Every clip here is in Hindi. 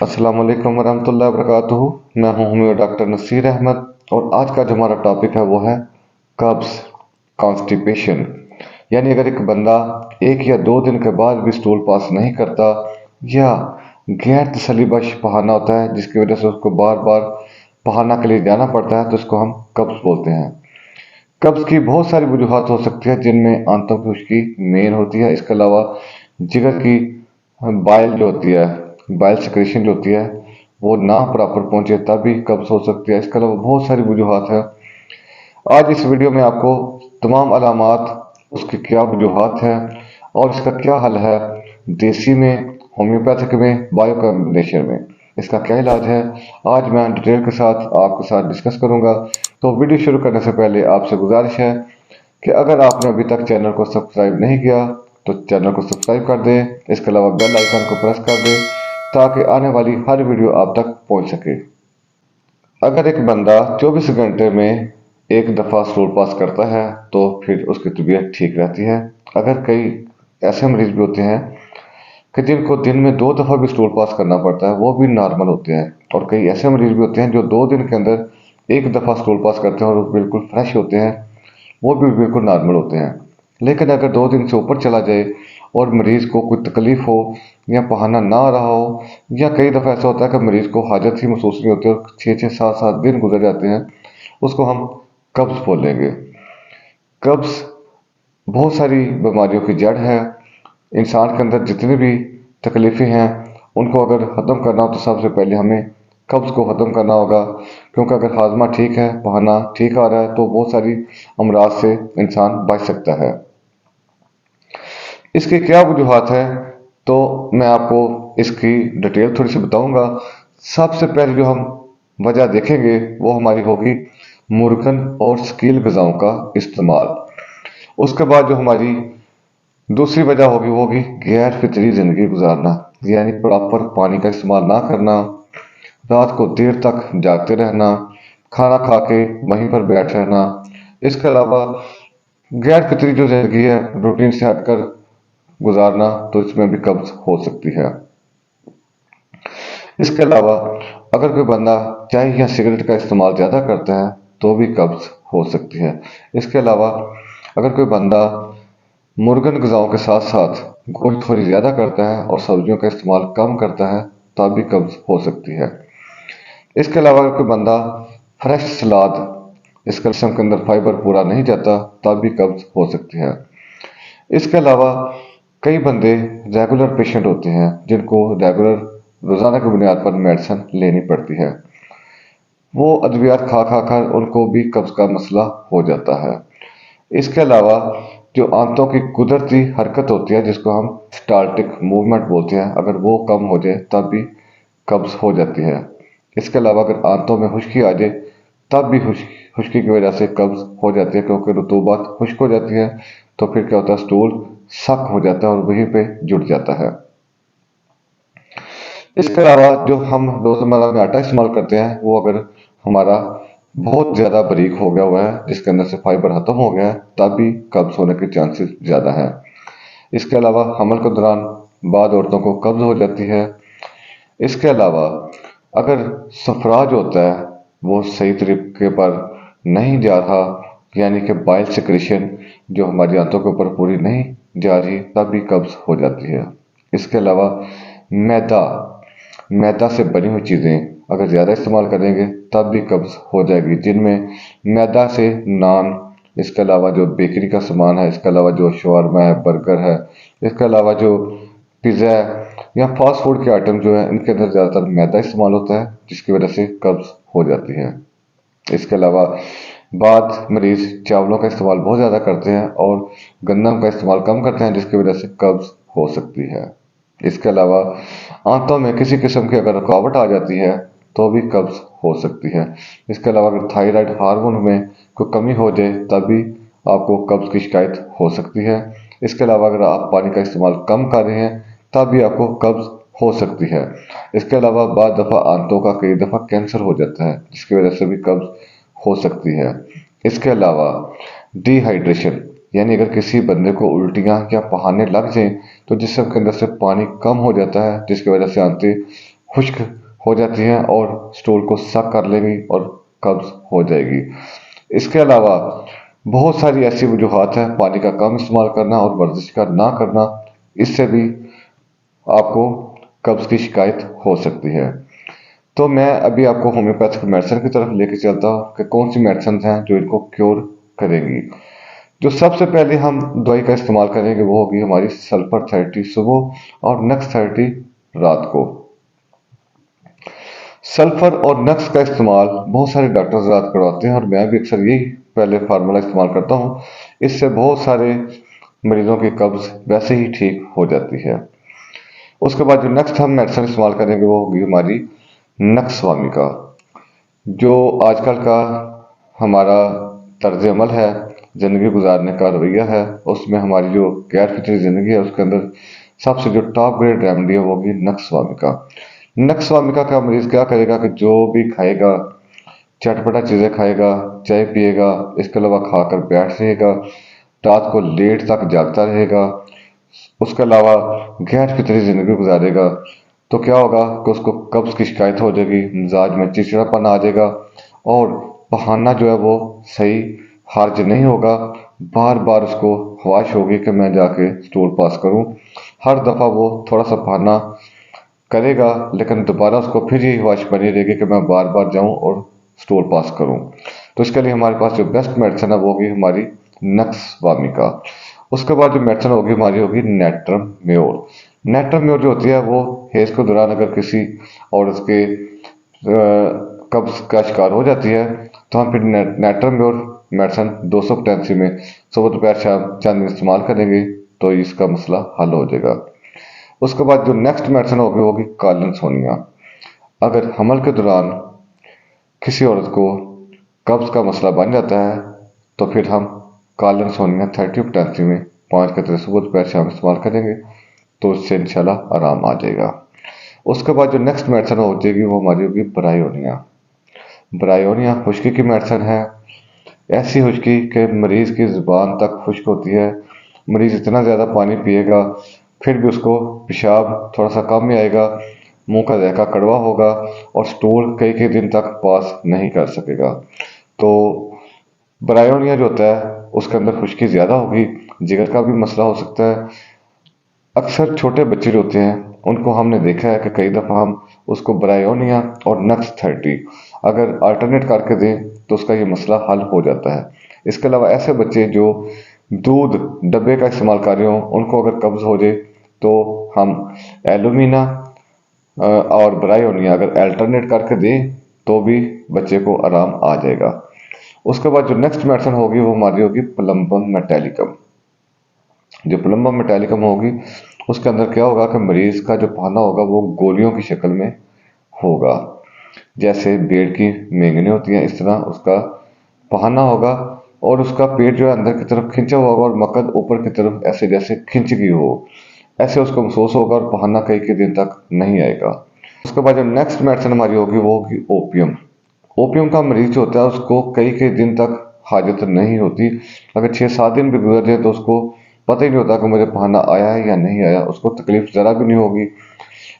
अस्सलाम वालेकुम वरहमतुल्लाहि वबरकातुहू। मैं हूं होम्यो डॉक्टर नसीर अहमद और आज का जो हमारा टॉपिक है वो है कब्ज, कॉन्स्टिपेशन। यानी अगर एक बंदा 1 या 2 दिन के बाद भी स्टूल पास नहीं करता या गैर तसल्लीबख्श बहाना होता है जिसकी वजह से उसको बार बार बहाना के लिए जाना पड़ता है तो इसको हम कब्ज बोलते हैं। कब्ज की बहुत सारी वजूहत हो सकती है जिनमें आंतों की खुश्की मेन होती है। इसके अलावा जिगर की बाइल जो होती है, बाइल सिक्रेशन जो होती है वो ना प्रॉपर पहुंचे तब भी कब्ज हो सकती है। इसके अलावा बहुत सारी वजूहत है। आज इस वीडियो में आपको तमाम अलामात, उसकी क्या वजूहत है और इसका क्या हल है, देसी में, होम्योपैथिक में, बायो कॉम्बिनेशन में इसका क्या इलाज है, आज मैं डिटेल के साथ आपके साथ डिस्कस करूंगा। तो वीडियो शुरू करने से पहले आपसे गुजारिश है कि अगर आपने अभी तक चैनल को सब्सक्राइब नहीं किया तो चैनल को सब्सक्राइब कर दें। इसके अलावा बेल आइकन को प्रेस कर दें ताकि आने वाली हर वीडियो आप तक पहुंच सके। अगर एक बंदा 24 घंटे में एक दफ़ा स्टूल पास करता है तो फिर उसकी तबीयत ठीक रहती है। अगर कई ऐसे मरीज भी होते हैं कि जिनको दिन में 2 दफ़ा भी स्टूल पास करना पड़ता है वो भी नॉर्मल होते हैं, और कई ऐसे मरीज भी होते हैं जो 2 दिन के अंदर 1 दफ़ा स्टूल पास करते हैं और वो बिल्कुल फ्रेश होते हैं, वो भी बिल्कुल नॉर्मल होते हैं। लेकिन अगर 2 दिन से ऊपर चला जाए और मरीज को कोई तकलीफ हो या बहाना ना आ रहा हो या कई दफ़ा ऐसा होता है कि मरीज को हाजत ही महसूस नहीं होती और 6-6 7-7 दिन गुजर जाते हैं, उसको हम कब्ज बोलेंगे। कब्ज बहुत सारी बीमारियों की जड़ है। इंसान के अंदर जितनी भी तकलीफ़ें हैं उनको अगर ख़त्म करना हो तो सबसे पहले हमें कब्ज़ को ख़त्म करना होगा, क्योंकि अगर हाजमा ठीक है, बहाना ठीक आ रहा है तो बहुत सारी अमराज से इंसान बच सकता है। इसकी क्या वजूहत है तो मैं आपको इसकी डिटेल थोड़ी सी बताऊंगा। सबसे पहले जो हम वजह देखेंगे वो हमारी होगी मुर्गन और स्कील ग़िज़ाओं का इस्तेमाल। उसके बाद जो हमारी दूसरी वजह होगी वो होगी गैर फितरी ज़िंदगी गुजारना, यानी प्रॉपर पानी का इस्तेमाल ना करना, रात को देर तक जागते रहना, खाना खा के वहीं पर बैठ रहना। इसके अलावा गैर फितरी जो ज़िंदगी है, रूटीन से हटकर गुजारना, तो इसमें भी कब्ज हो सकती है। इसके अलावा अगर कोई बंदा चाय या सिगरेट का इस्तेमाल ज़्यादा करता है तो भी कब्ज हो सकती है। इसके अलावा अगर कोई बंदा मुर्गन ग़िज़ाओं के साथ साथ गोश्त थोड़ी ज़्यादा करता है और सब्जियों का इस्तेमाल कम करता है तब भी कब्ज हो सकती है। इसके अलावा अगर कोई बंदा फ्रेश सलाद, इसके जिस्म के अंदर फाइबर पूरा नहीं जाता तब भी कब्ज हो सकती है। इसके अलावा कई बंदे रेगुलर पेशेंट होते हैं जिनको रेगुलर रोज़ाना की बुनियाद पर मेडिसिन लेनी पड़ती है, वो अद्वियात खा खा कर उनको भी कब्ज का मसला हो जाता है। इसके अलावा जो आंतों की कुदरती हरकत होती है जिसको हम स्टाल्टिक मूवमेंट बोलते हैं, अगर वो कम हो जाए तब भी कब्ज हो जाती है। इसके अलावा अगर आंतों में खुश्की आ जाए तब भी खुश्की की वजह से कब्ज हो जाती है, क्योंकि रुतूबत खुश्क हो जाती है तो फिर क्या होता है, स्टूल सख्त हो जाता है और वहीं पे जुड़ जाता है। इसके अलावा जो हम रोज़मर्रा में आटा इस्तेमाल करते हैं वो अगर हमारा बहुत ज़्यादा बारीक हो गया हुआ है, जिसके अंदर से फाइबर ख़त्म हो गया है, तब भी कब्ज होने के चांसेस ज़्यादा हैं। इसके अलावा हमल के दौरान बाद औरतों को कब्ज हो जाती है। इसके अलावा अगर सफरा जो होता है वो सही तरीके पर नहीं जा रहा, यानी कि बाइल सिक्रेशन जो हमारी आंतों के ऊपर पूरी नहीं जा रही, तब भी कब्ज हो जाती है। इसके अलावा मैदा, मैदा से बनी हुई चीज़ें अगर ज़्यादा इस्तेमाल करेंगे तब भी कब्ज हो जाएगी, जिनमें मैदा से नान, इसके अलावा जो बेकरी का सामान है, इसके अलावा जो शवारमा है, बर्गर है, इसके अलावा जो पिज़्ज़ा है या फास्ट फूड के आइटम जो है इनके अंदर ज़्यादातर मैदा इस्तेमाल होता है जिसकी वजह से कब्ज हो जाती है। इसके अलावा बाद मरीज चावलों का इस्तेमाल बहुत ज़्यादा करते हैं और गंदम का इस्तेमाल कम करते हैं जिसकी वजह से कब्ज हो सकती है। इसके अलावा आंतों में किसी किस्म की अगर रुकावट आ जाती है तो भी कब्ज हो सकती है। इसके अलावा अगर थायराइड हार्मोन में कोई कमी हो जाए तब भी आपको कब्ज की शिकायत हो सकती है। इसके अलावा अगर आप पानी का इस्तेमाल कम कर रहे हैं तब भी आपको कब्ज हो सकती है। इसके अलावा बाद दफ़ा आंतों का कई दफ़ा कैंसर हो जाता है जिसकी वजह से भी कब्ज हो सकती है। इसके अलावा डिहाइड्रेशन, यानी अगर किसी बंदे को उल्टियाँ या बहाने लग जाएं तो जिस्म के अंदर से पानी कम हो जाता है जिसकी वजह से आंतें खुश्क हो जाती हैं और स्टूल को सक कर लेंगी और कब्ज हो जाएगी। इसके अलावा बहुत सारी ऐसी वजूहात हैं, पानी का कम इस्तेमाल करना और वर्जिश का ना करना, इससे भी आपको कब्ज की शिकायत हो सकती है। तो मैं अभी आपको होम्योपैथिक मेडिसिन की तरफ लेके चलता हूँ कि कौन सी मेडिसिन हैं जो इनको क्योर करेंगी। जो सबसे पहले हम दवाई का इस्तेमाल करेंगे वो होगी हमारी सल्फर 30 सुबह और नक्स 30 रात को। सल्फर और नक्स का इस्तेमाल बहुत सारे डॉक्टर्स रात करवाते हैं और मैं भी अक्सर यही पहले फार्मूला इस्तेमाल करता हूँ। इससे बहुत सारे मरीजों की कब्ज वैसे ही ठीक हो जाती है। उसके बाद जो नेक्स्ट हम मेडिसिन इस्तेमाल करेंगे वो होगी हमारी नक्सवामिका। जो आजकल का हमारा तर्ज अमल है, ज़िंदगी गुजारने का रवैया है, उसमें हमारी जो गैर फितरी ज़िंदगी है उसके अंदर सबसे जो टॉप ग्रेड रेमेडी है वो होगी नक्सवामिका। नक्सवामिका का मरीज़ क्या करेगा कि जो भी खाएगा, चटपटा चीज़ें खाएगा, चाय पिएगा, इसके अलावा खाकर बैठ रहेगा, रात को लेट तक जागता रहेगा, उसके अलावा गैर फितरी ज़िंदगी गुजारेगा, तो क्या होगा कि उसको कब्ज़ की शिकायत हो जाएगी, मिजाज में चिड़चिड़ापन आ जाएगा और बहाना जो है वो सही हर्ज नहीं होगा। बार बार उसको ख्वाहिश होगी कि मैं जाके स्टूल पास करूं। हर दफ़ा वो थोड़ा सा बहाना करेगा लेकिन दोबारा उसको फिर यही ख्वाहिश बनी रहेगी कि मैं बार बार जाऊं और स्टूल पास करूं। तो इसके लिए हमारे पास जो बेस्ट मेडिसिन है वो होगी हमारी नक्सवामिका। उसके बाद जो मेडिसिन होगी हमारी होगी नेट्रम म्योर। नेट्रम म्योर जो होती है वो हेज के दौरान अगर किसी औरत के कब्ज का शिकार हो जाती है तो हम फिर नेट्रम म्योर मेडिसिन 200 पोटेंसी में सुबह दोपहर शाम चंद दिन इस्तेमाल करेंगे तो इसका मसला हल हो जाएगा। उसके बाद जो नेक्स्ट मेडिसिन होगी वो होगी कॉलिनसोनिया। अगर हमल के दौरान किसी औरत को कब्ज का मसला बन जाता है तो फिर हम कॉलिनसोनिया 30 पोटेंसी में 5 कतरे सुबह दोपहर शाम इस्तेमाल करेंगे तो इससे इंशाल्लाह आराम आ जाएगा। उसके बाद जो नेक्स्ट मेडिसिन हो जाएगी वो हमारी होगी ब्रायोनिया। ब्रायोनिया खुश्की की मेडिसिन है। ऐसी खुश्की कि मरीज़ की ज़ुबान तक खुश्क होती है, मरीज़ इतना ज़्यादा पानी पिएगा फिर भी उसको पेशाब थोड़ा सा कम ही आएगा, मुंह का जायका कड़वा होगा और स्टूल कई कई दिन तक पास नहीं कर सकेगा। तो ब्रायोनिया जो होता है उसके अंदर खुश्की ज़्यादा होगी, जिगर का भी मसला हो सकता है। अक्सर छोटे बच्चे जो होते हैं उनको हमने देखा है कि कई दफ़ा हम उसको ब्रायोनिया और नक्स 30 अगर अल्टरनेट करके दें तो उसका ये मसला हल हो जाता है। इसके अलावा ऐसे बच्चे जो दूध डब्बे का इस्तेमाल कर रहे हों उनको अगर कब्ज़ हो जाए तो हम एलुमिना और ब्रायोनिया अगर अल्टरनेट करके दें तो भी बच्चे को आराम आ जाएगा। उसके बाद जो नेक्स्ट मेडिसिन होगी वो हमारी होगी प्लम्बम मेटालिकम। जो प्लम्बम मेटालिकम होगी उसके अंदर क्या होगा कि मरीज़ का जो पाना होगा वो गोलियों की शक्ल में होगा, जैसे बेड की मेंगनी होती हैं इस तरह उसका पहाना होगा और उसका पेट जो है अंदर की तरफ खिंचा हुआ होगा और मकद ऊपर की तरफ ऐसे जैसे खिंच गई हो, ऐसे उसको महसूस होगा और पहाना कई के दिन तक नहीं आएगा। उसके बाद जो नेक्स्ट मेडिसिन हमारी होगी वो होगी ओपियम। ओपियम का मरीज जो होता है उसको कई कई दिन तक हाजत नहीं होती, अगर 6-7 दिन भी गुजर जाए तो उसको पता ही नहीं होता कि मुझे पहाना आया है या नहीं आया, उसको तकलीफ ज़रा भी नहीं होगी।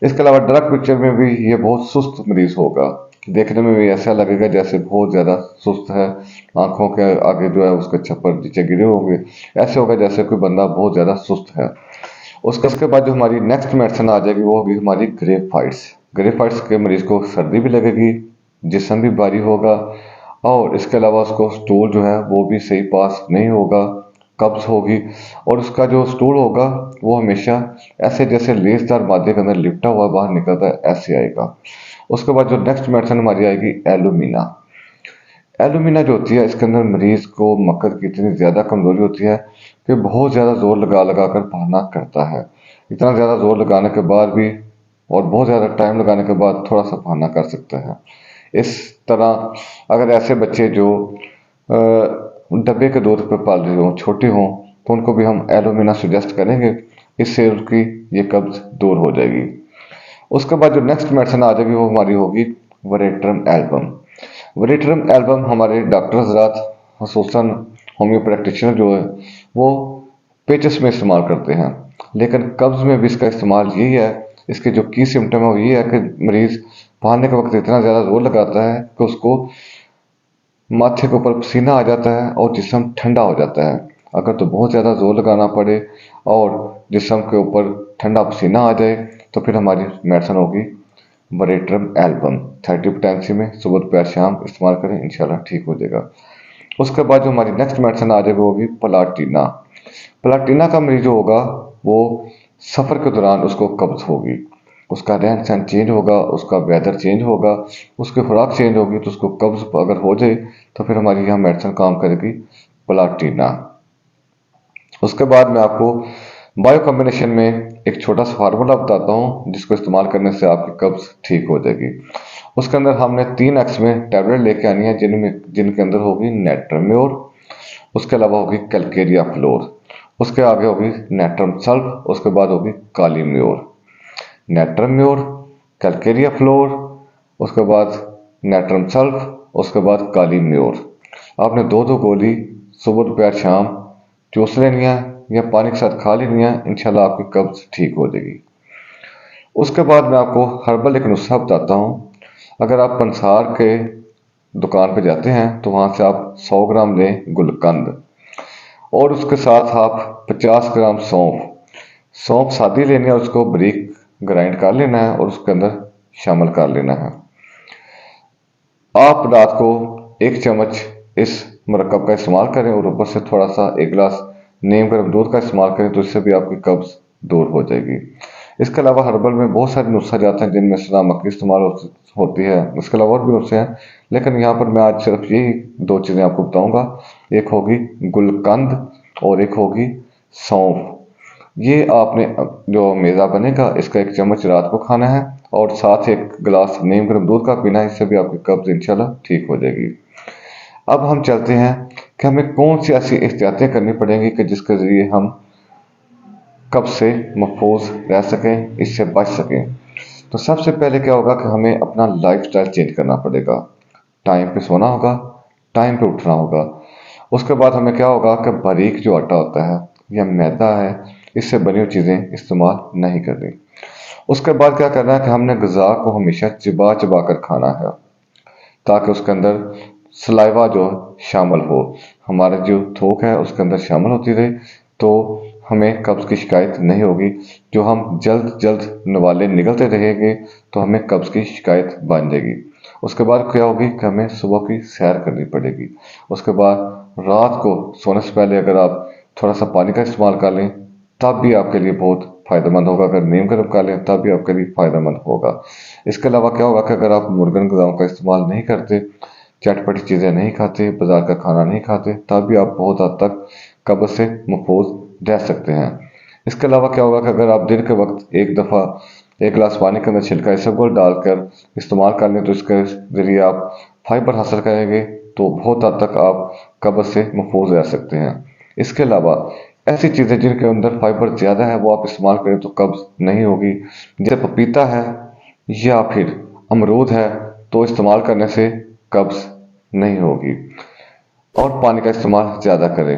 इसके अलावा ड्रग पिक्चर में भी ये बहुत सुस्त मरीज होगा, देखने में भी ऐसा लगेगा जैसे बहुत ज़्यादा सुस्त है, आंखों के आगे जो है उसके छप्पर नीचे गिरे होंगे, ऐसे होगा जैसे कोई बंदा बहुत ज़्यादा सुस्त है। उसके बाद जो हमारी नेक्स्ट मेडिसिन आ जाएगी वो होगी हमारी ग्रेफाइट्स। ग्रेफाइट्स के मरीज को सर्दी भी लगेगी, जिस्म भी भारी होगा और इसके अलावा उसको स्टूल जो है वो भी सही पास नहीं होगा, कब्ज होगी और उसका जो स्टूल होगा वो हमेशा ऐसे जैसे लेसदार मादे के अंदर लिपटा हुआ बाहर निकलता है ऐसे आएगा। उसके बाद जो नेक्स्ट मेडिसिन हमारी आएगी एलुमिना। एलुमिना जो होती है इसके अंदर मरीज को मकद की इतनी ज़्यादा कमज़ोरी होती है कि बहुत ज़्यादा जोर लगा लगा कर बहाना करता है, इतना ज़्यादा जोर लगाने के बाद भी और बहुत ज़्यादा टाइम लगाने के बाद थोड़ा सा बहाना कर सकता है। इस तरह अगर ऐसे बच्चे जो डब्बे के दूध पर पाल रहे हों, छोटे हों, तो उनको भी हम एलुमिना सजेस्ट करेंगे, इससे उनकी ये कब्ज दूर हो जाएगी। उसके बाद जो नेक्स्ट मेडिसिन आ जाएगी वो हमारी होगी वरेट्रम एल्बम। वरेट्रम एल्बम हमारे डॉक्टर हजरात खसूसन होम्यो प्रैक्टिशनर जो है वो पेचिस में इस्तेमाल करते हैं, लेकिन कब्ज़ में भी इसका इस्तेमाल यही है इसके जो की सिम्टम है वो ये है कि मरीज़ पढ़ने के वक्त इतना ज़्यादा जोर लगाता है कि उसको माथे के ऊपर पसीना आ जाता है और जिस्म ठंडा हो जाता है। अगर तो बहुत ज़्यादा जोर लगाना पड़े और जिस्म के ऊपर ठंडा पसीना आ जाए तो फिर हमारी मेडिसिन होगी बरेट्रम एल्बम 30 पोटेंसी में, सुबह दोपहर शाम इस्तेमाल करें, इंशाल्लाह ठीक हो जाएगा। उसके बाद जो हमारी नेक्स्ट मेडिसिन आ जाएगी वो होगी प्लाटिना। प्लाटिना का मरीज जो होगा वो सफ़र के दौरान उसको कब्ज होगी, उसका रहन सहन चेंज होगा, उसका वेदर चेंज होगा, उसकी खुराक चेंज होगी, तो उसको कब्ज अगर हो जाए तो फिर हमारी यहाँ मेडिसिन काम करेगी प्लाटिना। उसके बाद मैं आपको बायो कॉम्बिनेशन में एक छोटा सा फार्मूला बताता हूँ जिसको इस्तेमाल करने से आपकी कब्ज ठीक हो जाएगी। उसके अंदर हमने 3x में टैबलेट लेके आनी है जिनके अंदर होगी नेट्रम्योर, उसके अलावा होगी कैलकेरिया फ्लोर, उसके आगे होगी नेट्रम सल्फ, उसके बाद होगी कालीम्योर। नेट्रम्योर, कैलकेरिया फ्लोर, उसके बाद नेट्रम सल्फ, उसके बाद कालीम्योर। आपने दो दो गोली सुबह दोपहर शाम चूस लेनी है या पानी के साथ खा लेनी है, इंशाल्लाह आपकी कब्ज ठीक हो जाएगी। उसके बाद मैं आपको हर्बल एक नुस्खा बताता हूँ। अगर आप पंसार के दुकान पे जाते हैं तो वहाँ से आप 100 ग्राम लें गुलकंद और उसके साथ आप 50 ग्राम सौंफ सादी लेनी है, उसको बारीक ग्राइंड कर लेना है और उसके अंदर शामिल कर लेना है। आप रात को 1 चम्मच इस मरकब का इस्तेमाल करें और ऊपर से थोड़ा सा 1 गिलास नीम गर्म दूध का इस्तेमाल करें तो इससे भी आपकी कब्ज दूर हो जाएगी। इसके अलावा हर्बल में बहुत सारे नुस्खे जाते हैं जिनमें सलामत की इस्तेमाल होती है। इसके अलावा और भी नुस्खे हैं, लेकिन यहाँ पर मैं आज सिर्फ यही 2 चीज़ें आपको बताऊंगा। एक होगी गुलकंद और एक होगी सौंफ। ये आपने जो मेज़ा बनेगा इसका 1 चम्मच रात को खाना है और साथ 1 गिलास नीम गर्म दूध का पीना है, इससे भी आपकी कब्ज इंशाल्लाह ठीक हो जाएगी। अब हम चलते हैं कि हमें कौन सी ऐसी एहतियातें करनी पड़ेंगी कि जिसके ज़रिए हम कब्ज से महफूज रह सकें, इससे बच सकें। तो सबसे पहले क्या होगा कि हमें अपना लाइफस्टाइल चेंज करना पड़ेगा। टाइम पे सोना होगा, टाइम पे उठना होगा। उसके बाद हमें क्या होगा कि बारीक जो आटा होता है या मैदा है, इससे बनी हुई चीज़ें इस्तेमाल नहीं करनी। उसके बाद क्या करना है कि हमने ग़िज़ा को हमेशा चबा चबा कर खाना है ताकि उसके अंदर सलाइवा जो शामिल हो, हमारा जो थूक है उसके अंदर शामिल होती रहे, तो हमें कब्ज़ की शिकायत नहीं होगी। जो हम जल्द जल्द नवाले निगलते रहेंगे तो हमें कब्ज़ की शिकायत बन जाएगी। उसके बाद क्या होगी कि हमें सुबह की सैर करनी पड़ेगी। उसके बाद रात को सोने से पहले अगर आप थोड़ा सा पानी का इस्तेमाल कर लें तब भी आपके लिए बहुत फ़ायदेमंद होगा। अगर नीम गर्म कर लें तब भी आपके लिए फ़ायदेमंद होगा। इसके अलावा क्या होगा कि अगर आप मुर्गन ग़िज़ाओं का इस्तेमाल नहीं करते, चटपटी चीज़ें नहीं खाते, बाज़ार का खाना नहीं खाते, तब भी आप बहुत हद तक कब्ज़ से महफूज रह सकते हैं। इसके अलावा क्या होगा कि अगर आप दिन के वक्त एक दफ़ा 1 गिलास पानी के अंदर छिलका इसबगोल डालकर इस्तेमाल कर लें तो इसके ज़रिए आप फाइबर हासिल करेंगे, तो बहुत हद तक आप कब्ज़ से महफूज रह सकते हैं। इसके अलावा ऐसी चीज़ें जिनके अंदर फाइबर ज़्यादा है वो आप इस्तेमाल करें तो कब्ज़ नहीं होगी। जैसे पपीता है या फिर अमरूद है, तो इस्तेमाल करने से कब्ज़ नहीं होगी। और पानी का इस्तेमाल ज़्यादा करें।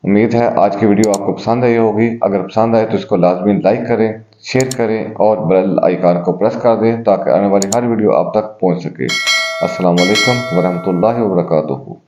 उम्मीद है आज की वीडियो आपको पसंद आई होगी। अगर पसंद आए तो इसको लाजमी लाइक करें, शेयर करें और बेल आइकन को प्रेस कर दें ताकि आने वाली हर वीडियो आप तक पहुंच सके। अस्सलाम वालेकुम वरहमतुल्लाहि वबरकातुहू।